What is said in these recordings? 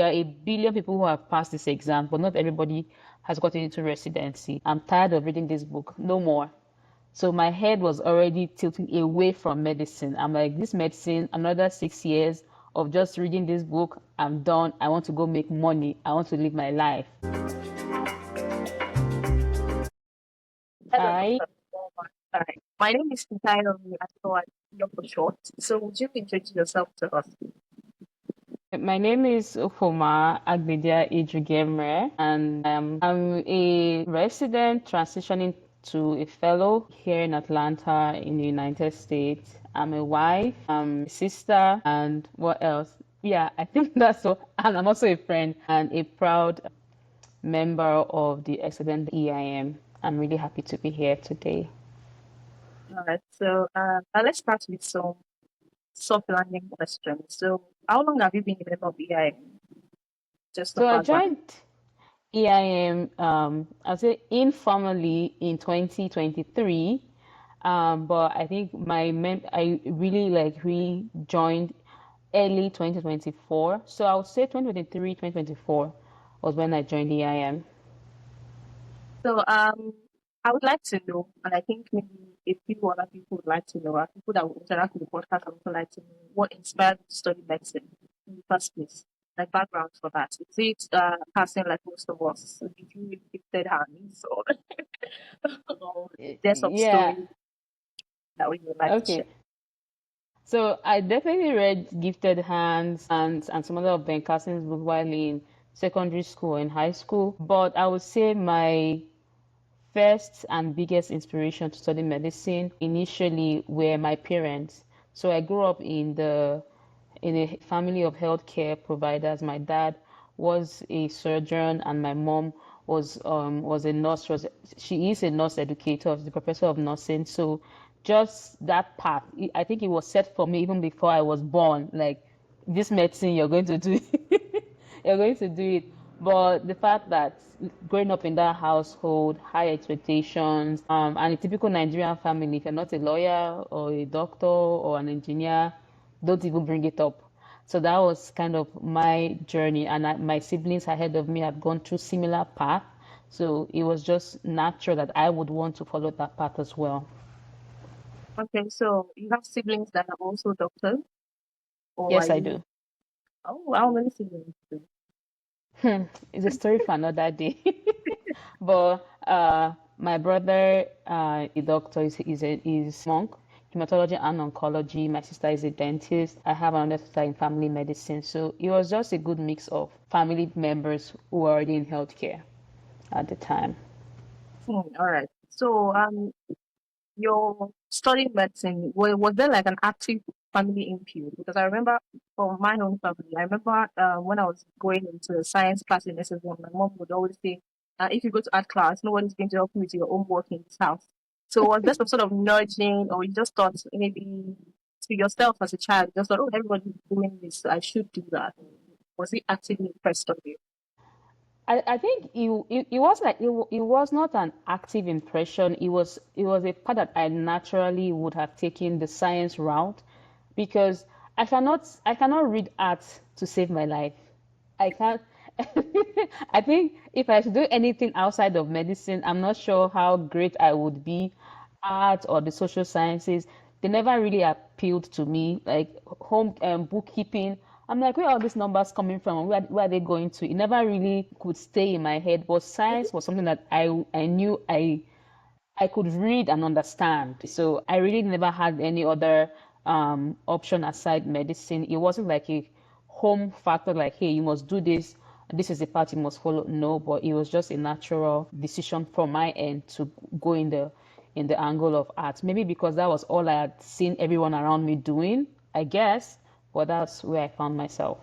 There are a billion people who have passed this exam, but not everybody has gotten into residency. I'm tired of reading this book. No more. So my head was already tilting away from medicine. I'm like, this medicine, another 6 years of just reading this book, I'm done. I want to go make money. I want to live my life. Hello, Hi, Dr. Ufuoma. All right. My name is Entirely for short. So would you introduce yourself to us? my name is Ufuoma Agbedia-Ejughemre, and I'm a resident transitioning to a fellow here in Atlanta in the United States. I'm a wife, I'm a sister, and what else? Yeah, I think that's all. And I'm also a friend and a proud member of the excellent EIM. I'm really happy to be here today. All right. So let's start with some soft landing questions. So how long have you been a member of EIM? Just a So I background. joined EIM, I'll say informally in 2023, but I think I really really joined early 2024. So I would say 2023, 2024 was when I joined EIM. So I would like to know, and I think maybe a few other people would like to know, people that will interact with the podcast would also like to know what inspired you to study medicine in the first place, like background for that. Is it passing like most of us? So did you really gifted hands or, or there's some Yeah, story that we would like to share? okay. So I definitely read Gifted Hands and some other of Ben Carson's book while in secondary school and high school. But I would say my first and biggest inspiration to study medicine initially were my parents. So I grew up in a family of healthcare providers. My dad was a surgeon, and my mom was a nurse. She is a nurse educator, the professor of nursing. So just that path, I think it was set for me even before I was born. Like this medicine, you're going to do, you're going to do it. But the fact that growing up in that household, high expectations, and a typical Nigerian family, if you're not a lawyer or a doctor or an engineer, don't even bring it up. So that was kind of my journey, and my siblings ahead of me had gone through similar path. So it was just natural that I would want to follow that path as well. Okay, so you have siblings that are also doctors, or are Yes, I you? do. Oh, how many siblings? It's a story for another day. But my brother, a doctor, is monk, hematology and oncology. My sister is a dentist. I have another sister in family medicine. So it was just a good mix of family members who were already in healthcare at the time. All right. So your studying medicine, was there like an active family input? Because I remember from my own family, I remember when I was going into science class in SS1, my mom would always say, if you go to art class, nobody's going to help you with your own work in this house. So was there some sort of nudging, or you just thought maybe to yourself as a child, you just thought, oh, everybody's doing this, so I should do that? Was it actively impressed on you? I think it was like it was not an active impression. It was a part that I naturally would have taken the science route because I cannot read art to save my life. I can't. I think if I should do anything outside of medicine, I'm not sure how great I would be. Art or the social sciences, they never really appealed to me. Like home bookkeeping, I'm like, where are all these numbers coming from? Where are they going to? It never really could stay in my head. But science was something that I knew I could read and understand. So I really never had any other option aside medicine. It wasn't like a home factor, like, hey, you must do this. This is the path you must follow. No, but it was just a natural decision from my end to go in the angle of art. Maybe because that was all I had seen everyone around me doing, I guess. But that's where I found myself.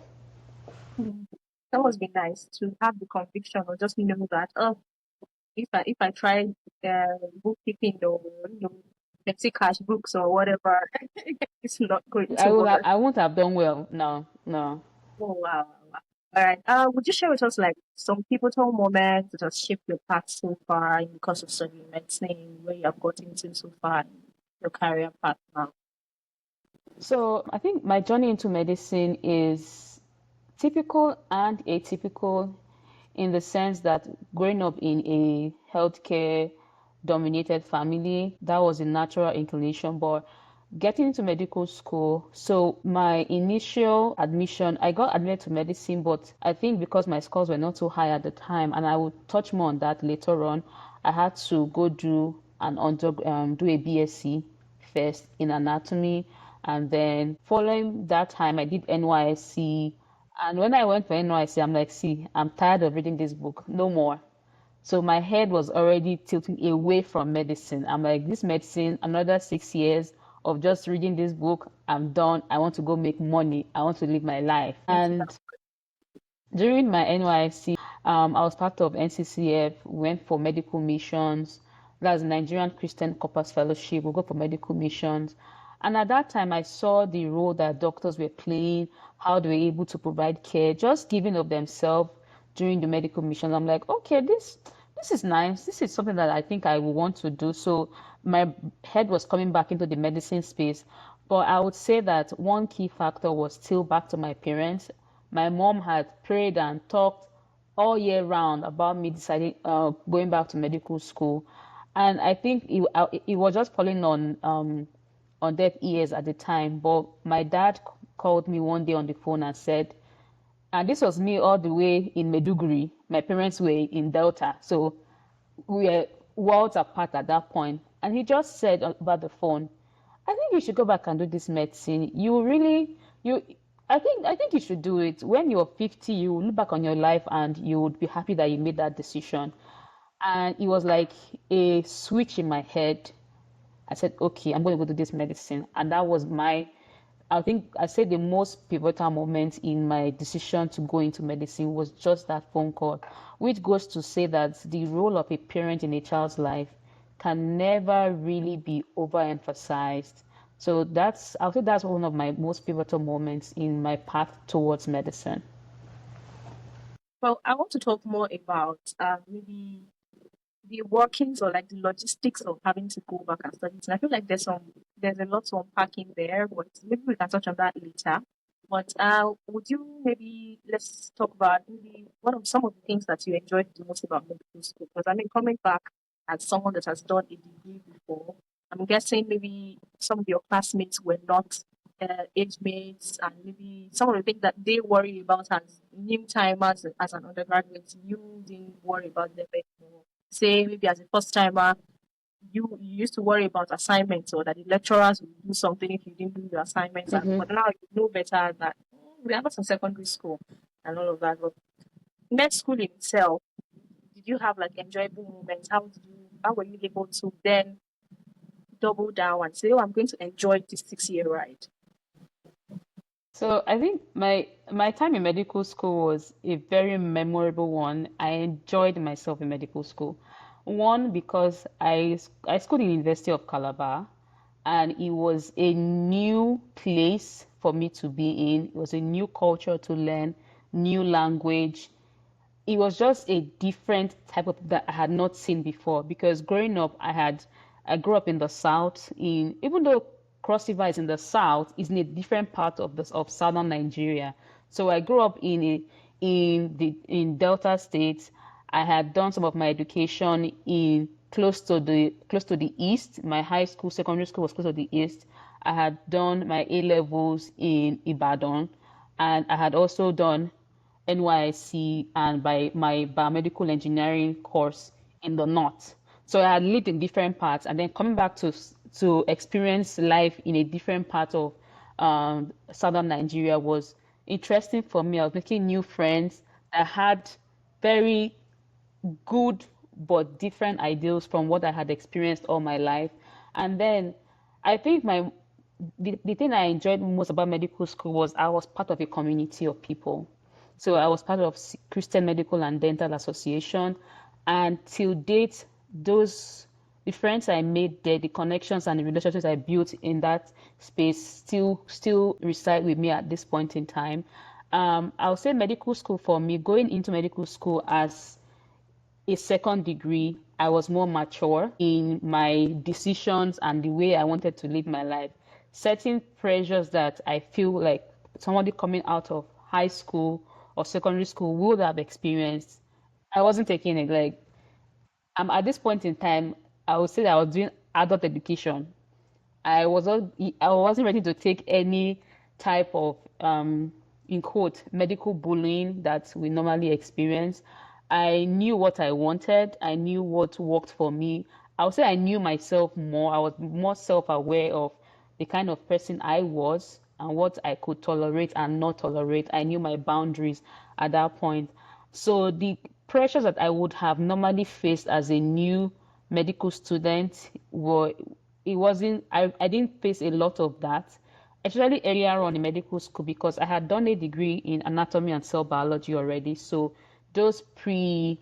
Mhm. That must be nice to have the conviction or just know that, oh, if I try bookkeeping or petty cash books or whatever, it's not going to work. I won't have done well. No, no. Oh wow, wow, wow. All right. Would you share with us like some pivotal moments that have shaped your path so far in the course of studying medicine, where you have gotten to so far in your career path now? So I think my journey into medicine is typical and atypical in the sense that growing up in a healthcare dominated family, that was a natural inclination, but getting into medical school, so my initial admission, I got admitted to medicine, but I think because my scores were not so high at the time, and I will touch more on that later on, I had to go do do a BSc first in anatomy, and then following that time I did NYSC. And when I went for NYC, I'm like, see, I'm tired of reading this book, no more. So my head was already tilting away from medicine. I'm like, this medicine, another 6 years of just reading this book, I'm done. I want to go make money. I want to live my life. Yes, And during my NYC, I was part of NCCF, went for medical missions. That's Nigerian Christian Corpus Fellowship. We go for medical missions. And at that time, I saw the role that doctors were playing, how they were able to provide care, just giving of themselves during the medical mission. I'm like, okay, this is nice. This is something that I think I will want to do. So my head was coming back into the medicine space. But I would say that one key factor was still back to my parents. My mom had prayed and talked all year round about me deciding going back to medical school, and I think it was just falling on deaf ears at the time. But my dad called me one day on the phone and said, and this was me all the way in Meduguri. My parents were in Delta, so we were worlds apart at that point. And he just said about the phone, I think you should go back and do this medicine. You really, you, I think you should do it. When you're 50, you will look back on your life and you would be happy that you made that decision. And it was like a switch in my head. I said, okay, I'm going to go do this medicine. And that was I think I said the most pivotal moment in my decision to go into medicine was just that phone call, which goes to say that the role of a parent in a child's life can never really be overemphasized. So I think that's one of my most pivotal moments in my path towards medicine. well, I want to talk more about maybe the workings or like the logistics of having to go back and study. And I feel like there's a lot to unpack in there, but maybe we can touch on that later. But would you maybe let's talk about maybe one of some of the things that you enjoyed the most about medical school? Because I mean, coming back as someone that has done a degree before, I'm guessing maybe some of your classmates were not age mates, and maybe some of the things that they worry about as new timers as an undergraduate, you didn't worry about them anymore. Say maybe as a first timer, you used to worry about assignments or that the lecturers would do something if you didn't do your assignments. And Mm-hmm. but now you know better that we are not in secondary school and all of that. But med school in itself, did you have like enjoyable moments? How were you able to then double down and say, oh, I'm going to enjoy this 6 year ride? So I think my time in medical school was a very memorable one. I enjoyed myself in medical school. One, because I schooled in University of Calabar, and it was a new place for me to be in. It was a new culture to learn, new language. It was just a different type of that I had not seen before, because growing up I grew up in the south, in even though Cross River is in the south, it's in a different part of southern Nigeria. So I grew up in Delta State. I had done some of my education in close to the east. My high school, secondary school was close to the east. I had done my A levels in Ibadan, and I had also done NYSC and by my biomedical engineering course in the north. So I had lived in different parts, and then coming back to experience life in a different part of southern Nigeria was interesting for me. I was making new friends. I had very good but different ideals from what I had experienced all my life. And then I think the thing I enjoyed most about medical school was I was part of a community of people. So I was part of Christian Medical and Dental Association, and till date, those the friends I made there, the connections and the relationships I built in that space still reside with me at this point in time. I'll say medical school for me, going into medical school as a second degree, I was more mature in my decisions and the way I wanted to live my life. Certain pressures that I feel like somebody coming out of high school or secondary school would have experienced. I wasn't taking it. Like, at this point in time, I would say that I was doing adult education. I wasn't ready to take any type of in quote medical bullying that we normally experience. I knew what I wanted. I knew what worked for me. I would say I knew myself more. I was more self-aware of the kind of person I was and what I could tolerate and not tolerate. I knew my boundaries at that point. So the pressures that I would have normally faced as a new medical student were it wasn't I didn't face a lot of that, especially earlier on in medical school because I had done a degree in anatomy and cell biology already. So those clinical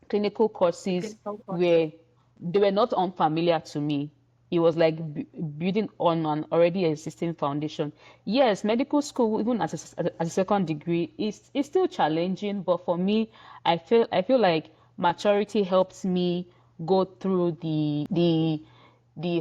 The courses clinical courses. were they were not unfamiliar to me. It was like building on an already existing foundation. Yes, medical school, even as a second degree, is still challenging. But for me, I feel like maturity helps me go through the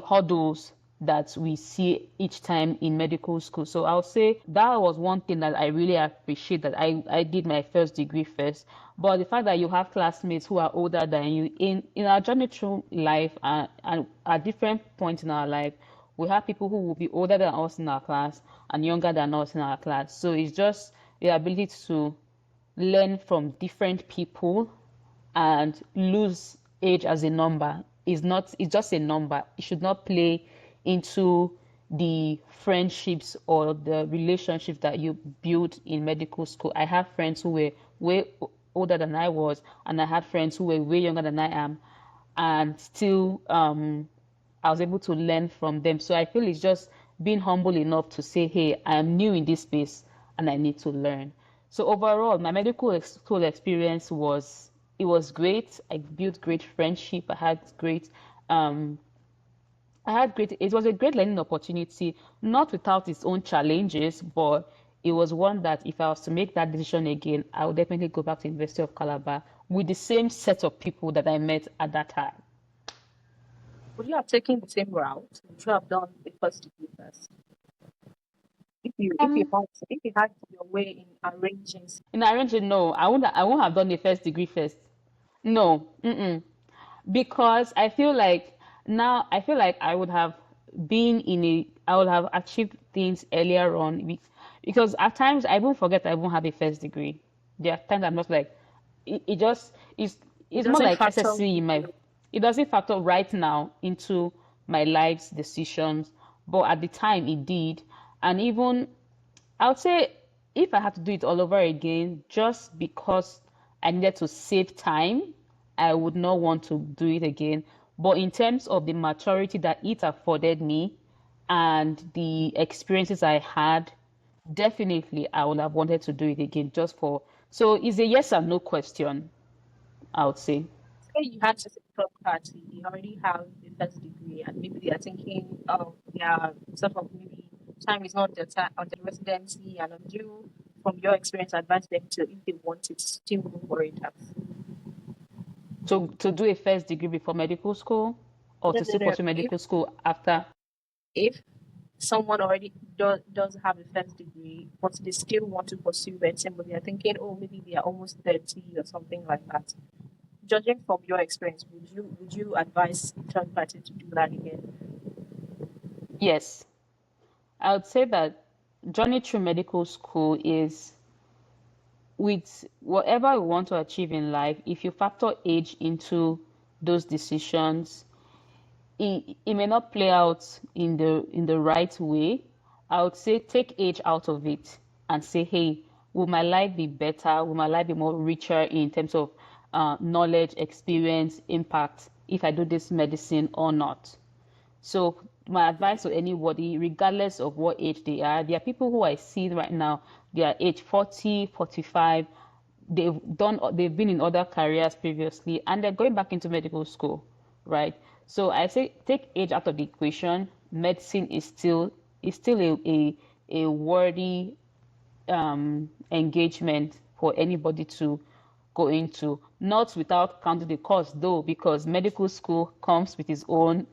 hurdles that we see each time in medical school. So I'll say that was one thing that I really appreciate that I did my first degree first. But the fact that you have classmates who are older than you in our journey through life and at different points in our life, we have people who will be older than us in our class and younger than us in our class. So it's just the ability to learn from different people and lose age as a number is not it's just a number. It should not play into the friendships or the relationships that you build in medical school. I have friends who were way older than I was, and I had friends who were way younger than I am, and still I was able to learn from them. So I feel it's just being humble enough to say, hey, I am new in this space and I need to learn. So overall, my medical school experience was great. I built great friendship. Um, it was a great learning opportunity, not without its own challenges, but it was one that if I was to make that decision again, I would definitely go back to University of Calabar with the same set of people that I met at that time. Would you have taken the same route? Would you have done the first degree first? Um, If you had your way in arranging. in arranging, no, I won't have done the first degree first. No, mm-mm. Because I feel like I would have achieved things earlier on because at times I even forget I even have a first degree. There are times I'm just like it just It it's more doesn't like factor SSC in into. my it doesn't factor right now into my life's decisions, but at the time it did. And even I would say if I had to do it all over again, just because I needed to save time, I would not want to do it again. But in terms of the maturity that it afforded me and the experiences I had, definitely I would have wanted to do it again just for. So it's a yes and no question, I would say. Say you had just a third party, they already have the first degree, and maybe they are thinking, oh, yeah, sort of maybe time is not the time on the residency, and on you, from your experience, advise them to, if they want it, still go for it. To do a first degree before medical school or No, to no, still no. pursue medical school after. If someone already does have a first degree, but they still want to pursue medicine, but they are thinking, oh, maybe they are almost 30 or something like that. Judging from your experience, would you advise a third party to do that again? Yes, I would say that journey through medical school is with whatever you want to achieve in life, if you factor age into those decisions, it may not play out in the right way. I would say take age out of it and say, hey, will my life be better? Will my life be more richer in terms of knowledge, experience, impact if I do this medicine or not? So my advice to anybody, regardless of what age they are, there are people who I see right now, they are age 40, 45, they've been in other careers previously and they're going back into medical school, right? So I say take age out of the equation. Medicine is still a worthy engagement for anybody to go into, not without counting the cost though, because medical school comes with its own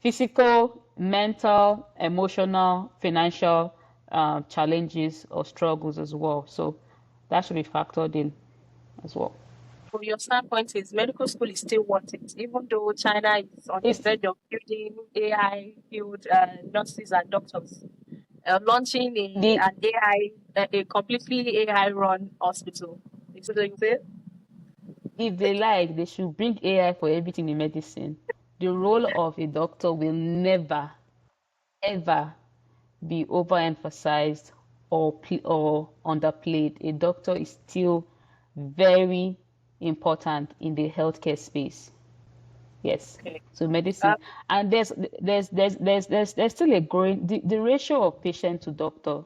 physical, mental, emotional, financial challenges or struggles as well. So that should be factored in as well. From your standpoint, is medical school is still worth it, even though China is on the It's verge of building AI field nurses and doctors, launching the an AI, a completely AI run hospital. Is that what you say? if they like, they should bring AI for everything in medicine. The role of a doctor will never, ever be overemphasized or underplayed. A doctor is still very important in the healthcare space. Yes. Okay. So medicine, and there's still a growing the ratio of patient to doctor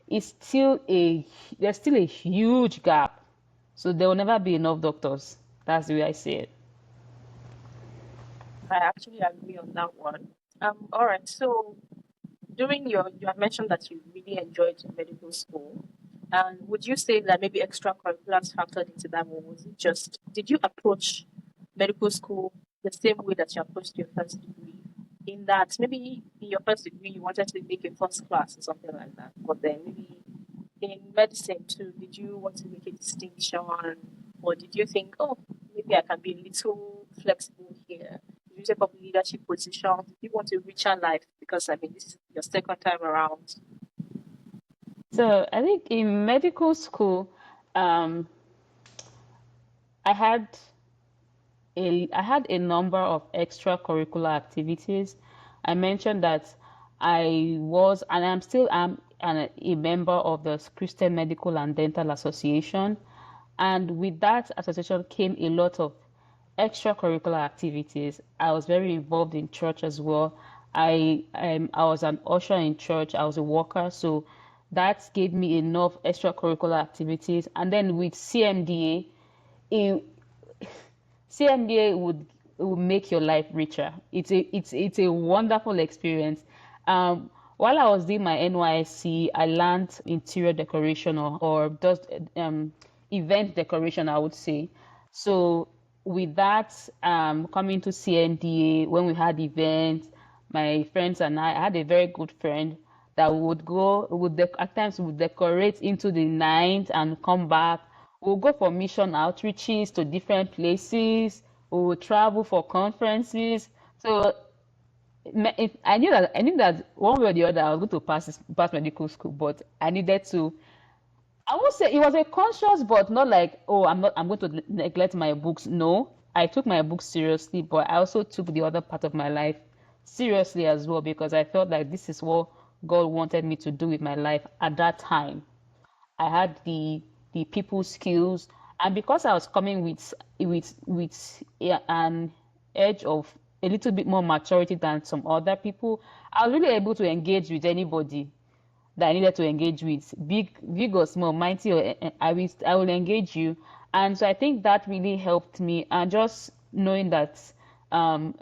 is still a there's still a huge gap. So there will never be enough doctors. That's the way I see it. I actually agree on that one. All right. So during you have mentioned that you really enjoyed medical school. And would you say that maybe extracurriculars factored into that, or was it just, did you approach medical school the same way that you approached your first degree? In that maybe in your first degree you wanted to make a first class or something like that, but then maybe in medicine too, did you want to make a distinction, or did you think, oh, maybe I can be a little flexible here? Did you take up leadership position? Did you want a richer life? Because I mean, this is your second time around. So I think in medical school, um, I had I had a number of extracurricular activities. I mentioned that I was and I'm still a member of the Christian Medical and Dental Association. And with that association came a lot of extracurricular activities. I was very involved in church as well. I was an usher in church. I was a worker, so that gave me enough extracurricular activities. And then with CMDA, it, CMDA would make your life richer. It's a wonderful experience. While I was doing my NYSC, I learned interior decoration or just event decoration, I would say. So with that, coming to CMDA, when we had events, my friends and I had a very good friend that would go, at times would decorate into the night and come back. We'll go for mission outreaches to different places. We will travel for conferences. So I knew that one way or the other I was going to pass medical school, but I needed to. I won't say it was a conscious, but not like, oh, I'm going to neglect my books. No, I took my books seriously, but I also took the other part of my life seriously as well because I felt like this is what God wanted me to do with my life at that time. I had the people skills, and because I was coming with an edge of a little bit more maturity than some other people, I was really able to engage with anybody that I needed to engage with, big or small, mighty or I will engage you. And so I think that really helped me, and just knowing that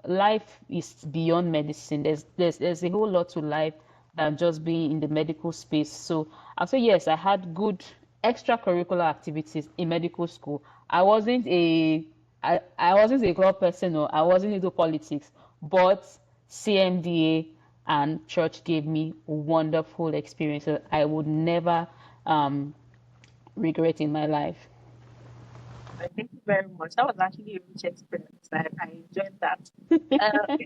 life is beyond medicine. There's a whole lot to life than just being in the medical space. So I'll say yes, I had good extracurricular activities in medical school. I wasn't a club person or I wasn't into politics, but CMDA and church gave me wonderful experiences I would never regret in my life. Thank you very much. That was actually a rich experience. I enjoyed that. Uh,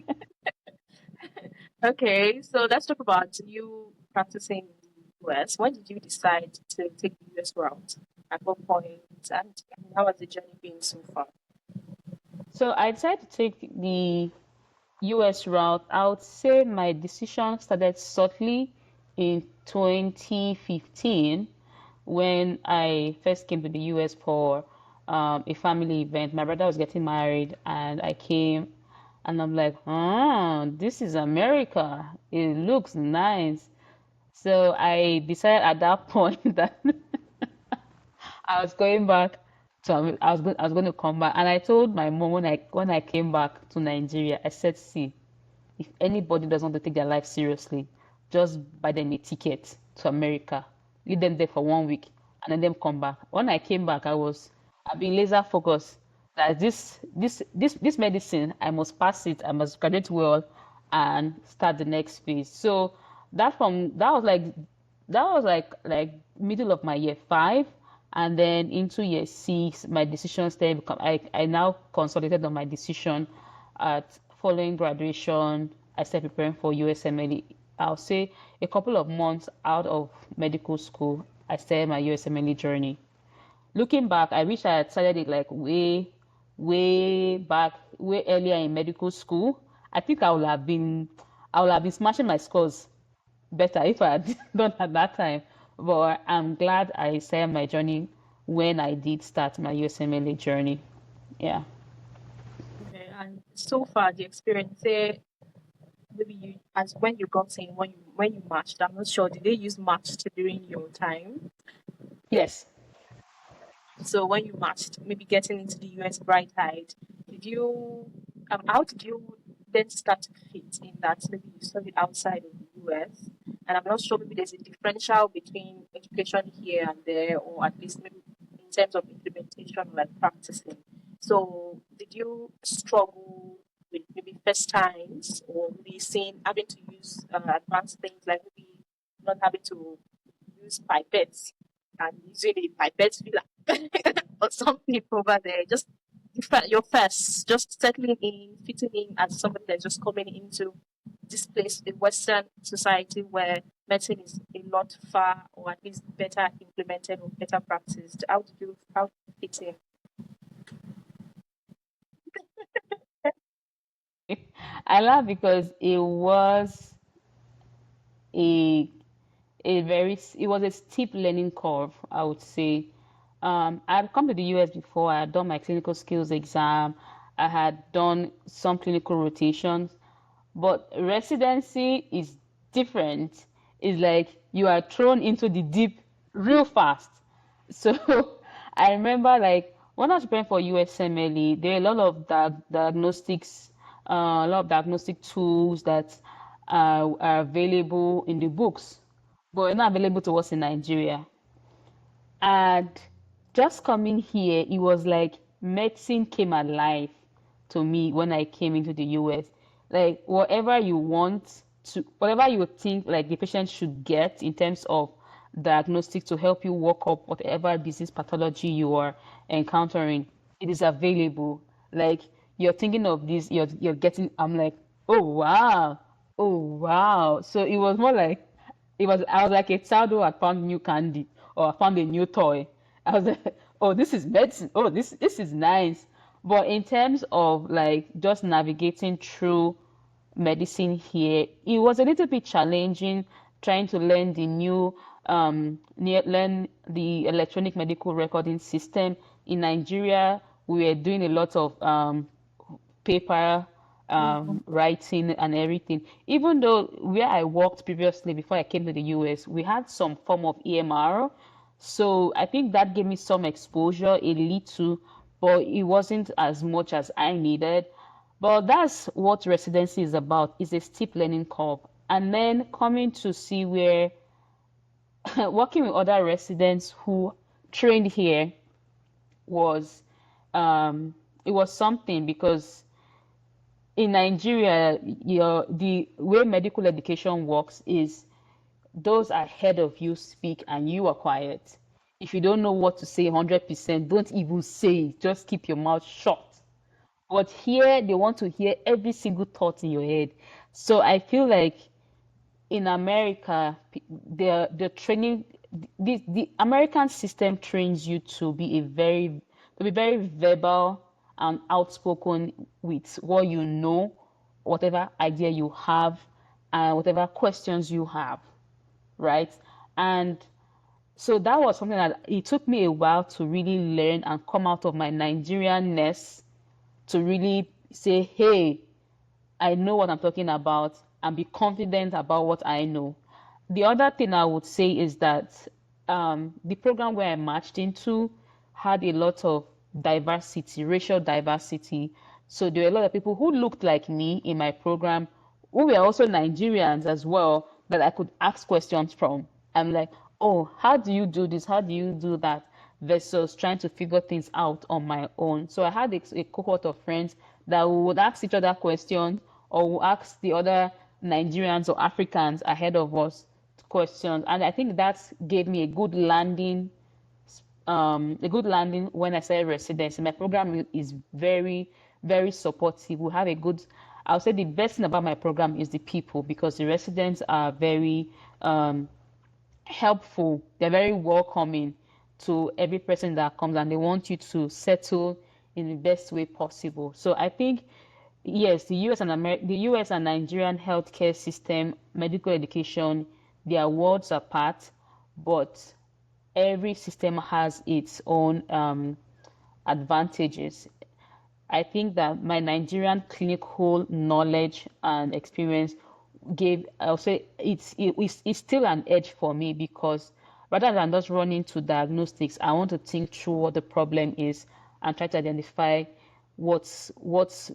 okay, so let's talk about you practicing in the US. When did you decide to take the US route? At what point? And how has the journey been so far? So I decided to take the US route. I would say my decision started subtly in 2015 when I first came to the US for a family event. My brother was getting married, and I came, and I'm like, this is America. It looks nice. So I decided at that point that I was going back I was going to come back, and I told my mom when I came back to Nigeria, I said, see, if anybody doesn't want to take their life seriously, just buy them a ticket to America, leave them there for 1 week, and then them come back. When I came back, I've been laser focused that this medicine, I must pass it, I must graduate well, and start the next phase. So that was like middle of my year 5, And then into year six, my decision started. I now consolidated on my decision at following graduation. I started preparing for USMLE. I'll say a couple of months out of medical school, I started my USMLE journey. Looking back, I wish I had started it like way back, way earlier in medical school. I think I would have been smashing my scores better if I had done at that time. But I'm glad I started my journey when I did start my USMLE journey. Yeah. Okay, and so far the experience, say maybe you as when you got in when you matched. I'm not sure. Did they use matched during your time? Yes. So when you matched, maybe getting into the US bright side, did you how did you then start to fit in that maybe you studied outside of the US? And I'm not sure maybe there's a differential between education here and there, or at least maybe in terms of implementation, like practicing. So did you struggle with maybe first times or maybe seeing having to use advanced things like maybe not having to use pipettes and usually pipettes feel like or some people over there just your first just settling in fitting in as somebody that's just coming into this place in western society where medicine is a lot far or at least better implemented or better practiced. How did you fit in? I laugh because a it was a steep learning curve, I would say. I had come to the US before. I had done my clinical skills exam. I had done some clinical rotations, but residency is different. It's like you are thrown into the deep real fast. So I remember like when I was preparing for USMLE, there are a lot of diagnostics, a lot of diagnostic tools that are available in the books, but not available to us in Nigeria. And just coming here, it was like medicine came alive to me when I came into the US. Like whatever you want whatever you think like the patient should get in terms of diagnostic to help you work up whatever disease pathology you are encountering, it is available. Like you're thinking of this, you're getting. I'm like, oh wow. So it was more like I was like a child who had found new candy or I found a new toy. I was like, oh, this is medicine. Oh, this is nice. But in terms of like just navigating through medicine here, it was a little bit challenging trying to learn learn the electronic medical recording system. In Nigeria, we were doing a lot of paper Mhm. writing and everything. Even though where I worked previously before I came to the US, we had some form of EMR. So I think that gave me some exposure, a little, but it wasn't as much as I needed. But that's what residency is about, is a steep learning curve. And then coming to see where working with other residents who trained here was it was something because in Nigeria, the way medical education works is those ahead of you speak and you are quiet. If you don't know what to say 100%, don't even say it. Just keep your mouth shut. But here, they want to hear every single thought in your head. So I feel like in America, the training, the American system trains you to be very verbal and outspoken with what you know, whatever idea you have, and whatever questions you have, right? And so that was something that it took me a while to really learn and come out of my Nigerianness to really say, hey, I know what I'm talking about and be confident about what I know. The other thing I would say is that the program where I matched into had a lot of diversity, racial diversity. So there were a lot of people who looked like me in my program, who were also Nigerians as well, that I could ask questions from. I'm like, oh, how do you do this? How do you do that? Versus trying to figure things out on my own. So I had a cohort of friends that would ask each other questions or would ask the other Nigerians or Africans ahead of us questions. And I think that gave me a good landing a good landing when I started residency. My program is very, very supportive. We have a good, I'll say the best thing about my program is the people, because the residents are very helpful. They're very welcoming to every person that comes, and they want you to settle in the best way possible. So I think yes, the US and Nigerian healthcare system, medical education, they are worlds apart, but every system has its own advantages. I think that my Nigerian clinical knowledge and experience I'll say it's still an edge for me, because rather than just running to diagnostics, I want to think through what the problem is and try to identify what's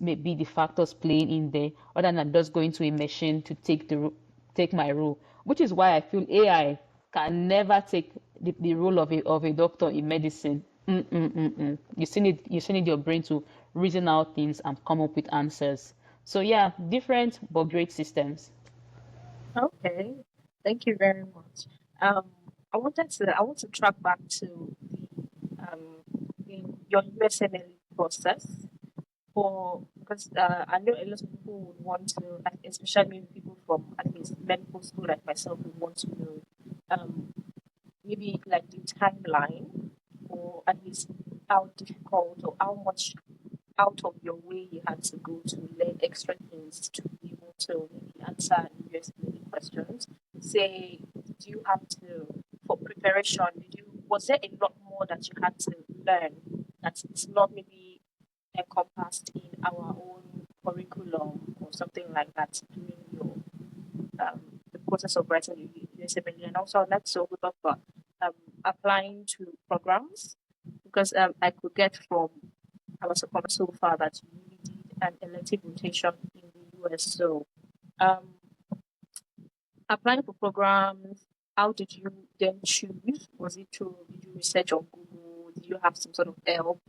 maybe the factors playing in there, rather than just going to a machine to take my role. Which is why I feel AI can never take the role of a doctor in medicine. Mm-mm-mm-mm. You still need your brain to reason out things and come up with answers. So yeah, different but great systems. Okay, thank you very much. Um, I want to track back to your USMLE process for because I know a lot of people would want to, especially maybe people from at least medical school like myself, would want to know um, maybe like the timeline, or at least how difficult or how much out of your way you had to go to learn extra things to be able to maybe answer USMLE questions. Say, did you have to, for preparation, was there a lot more that you had to learn that is not maybe encompassed in our own curriculum or something like that during your the process of writing your USMLE? And also, I'd like to also talk about um, applying to programs, because I could get from our support so far that you really did an elective rotation in the US. So, um, applying for programs, how did you then choose? Was it through, did you research on Google? Did you have some sort of help?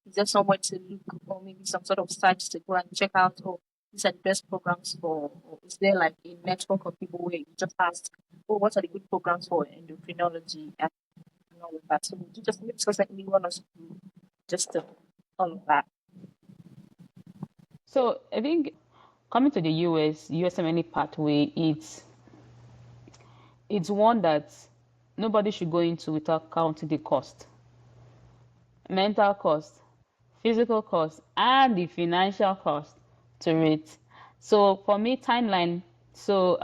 Is there somewhere to look, or maybe some sort of sites to go and check out? Oh, these are the best programs for, or is there like a network of people where you just ask, oh, what are the good programs for endocrinology and all of that? So, would you just maybe discuss like anyone else just all of that? So I think coming to the USMNE pathway, it's one that nobody should go into without counting the cost, mental cost, physical cost, and the financial cost to it. So for me, timeline. So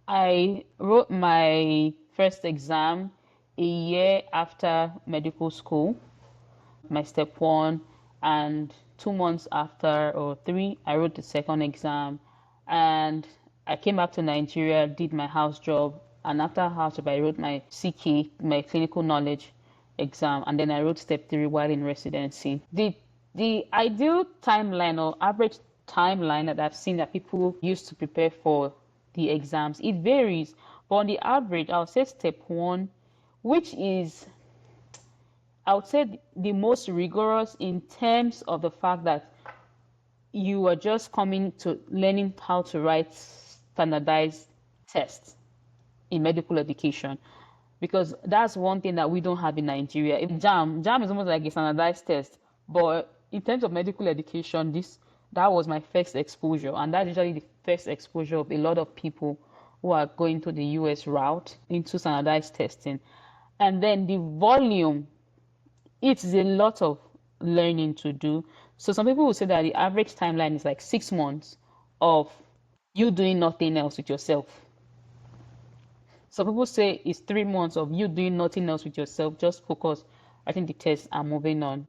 I wrote my first exam a year after medical school, my step one, and 2 months after, or three, I wrote the second exam. And I came back to Nigeria, did my house job, and after house job, I wrote my CK, my clinical knowledge exam, and then I wrote step three while in residency. The ideal timeline or average timeline that I've seen that people use to prepare for the exams, it varies. But on the average, I'll say step one, which is, I would say, the most rigorous in terms of the fact that you are just coming to learning how to write standardized tests in medical education, because that's one thing that we don't have in Nigeria. If jam is almost like a standardized test, but in terms of medical education, this that was my first exposure, and that's usually the first exposure of a lot of people who are going to the US route into standardized testing. And then the volume, it's a lot of learning to do. So some people will say that the average timeline is like 6 months of you doing nothing else with yourself. Some people say it's 3 months of you doing nothing else with yourself, just focus, writing the test and moving on.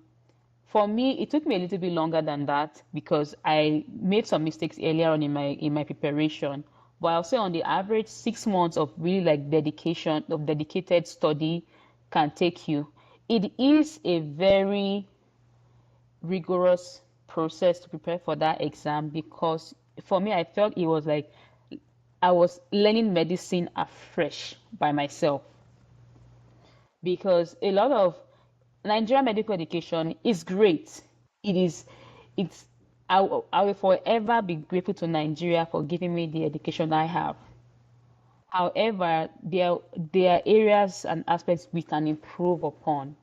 For me, it took me a little bit longer than that because I made some mistakes earlier on in my preparation. But I'll say on the average, 6 months of really like dedication, of dedicated study can take you. It is a very rigorous process to prepare for that exam, because for me, I felt it was like I was learning medicine afresh by myself, because a lot of Nigerian medical education is great. It is, it's, I will forever be grateful to Nigeria for giving me the education I have. However, there are areas and aspects we can improve upon.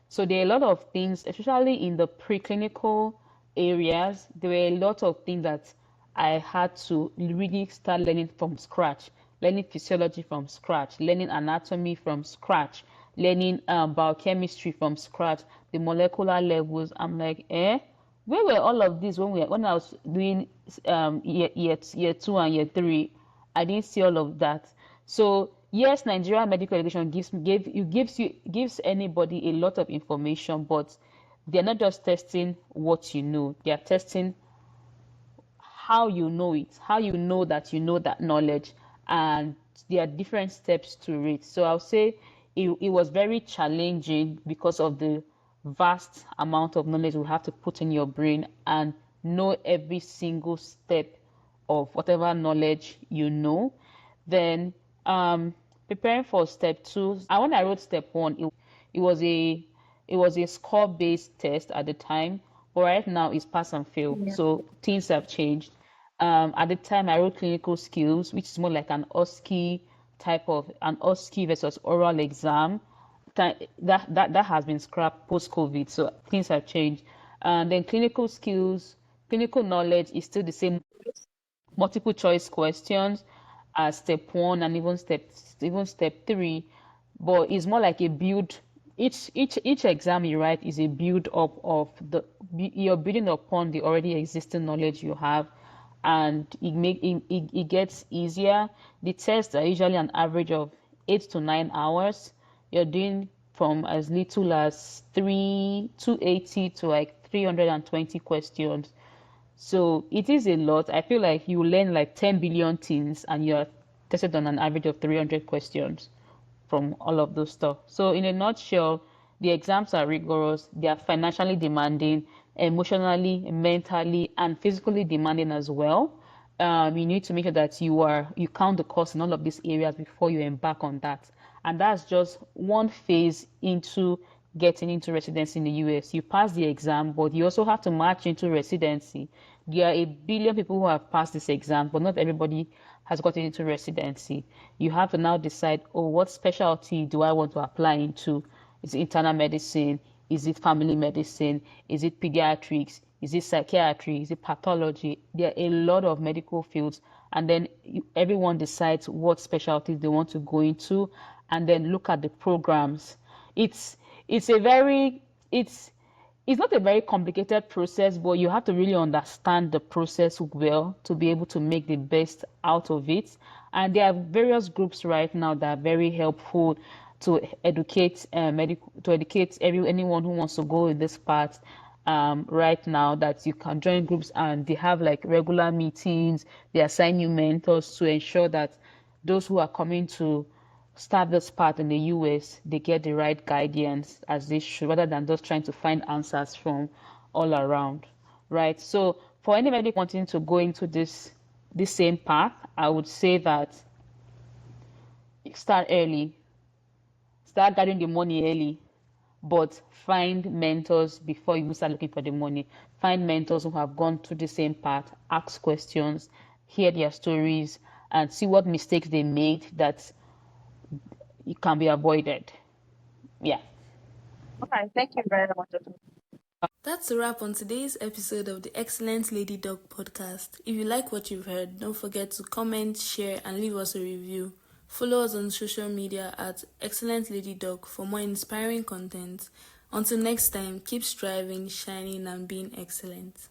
So there are a lot of things, especially in the preclinical areas, there were a lot of things that I had to really start learning from scratch, learning physiology from scratch, learning anatomy from scratch, learning biochemistry from scratch, the molecular levels. I'm like, where were all of this when I was doing year two and year three? I didn't see all of that. So yes, Nigerian medical education gives anybody a lot of information, but they're not just testing what you know. They are testing how you know it, how you know that knowledge, and there are different steps to it. So I'll say it was very challenging because of the vast amount of knowledge we have to put in your brain and know every single step of whatever knowledge you know. Then preparing for step two. And when I wrote step one, it was a it was a score-based test at the time, but right now it's pass and fail. Yeah. So things have changed. At the time, I wrote clinical skills, which is more like an OSCE versus oral exam. That has been scrapped post-COVID, so things have changed. And then clinical skills, clinical knowledge is still the same, multiple choice questions as step one and even step three, but it's more like a build. Each exam you write is a build up of you're building upon the already existing knowledge you have, and it gets easier. The tests are usually an average of 8 to 9 hours. You're doing from as little as 280 to like 320 questions. So it is a lot. I feel like you learn like 10 billion things and you're tested on an average of 300 questions from all of those stuff. So in a nutshell, the exams are rigorous, they are financially demanding, emotionally, mentally, and physically demanding as well. You need to make sure that you count the cost in all of these areas before you embark on that. And that's just one phase into getting into residency in the US. You pass the exam, but you also have to march into residency. There are a billion people who have passed this exam, but not everybody has gotten into residency. You have to now decide, oh, what specialty do I want to apply into? Is it internal medicine? Is it family medicine? Is it pediatrics? Is it psychiatry? Is it pathology? There are a lot of medical fields, and then everyone decides what specialties they want to go into, and then look at the programs. It's it's a very it's not a very complicated process, but you have to really understand the process well to be able to make the best out of it. And there are various groups right now that are very helpful to educate anyone who wants to go in this path. Right now, that you can join groups and they have like regular meetings. They assign you mentors to ensure that those who are coming to start this path in the US, they get the right guidance as they should, rather than just trying to find answers from all around, right? So for anybody wanting to go into this same path, I would say that start early, start gathering the money early, but find mentors before you start looking for the money. Find mentors who have gone through the same path, ask questions, hear their stories, and see what mistakes they made that it can be avoided. Yeah. Okay, thank you very much. That's a wrap on today's episode of the Excellent Lady Dog podcast. If you like what you've heard, don't forget to comment, share, and leave us a review. Follow us on social media at Excellent Lady Dog for more inspiring content. Until next time, keep striving, shining, and being excellent.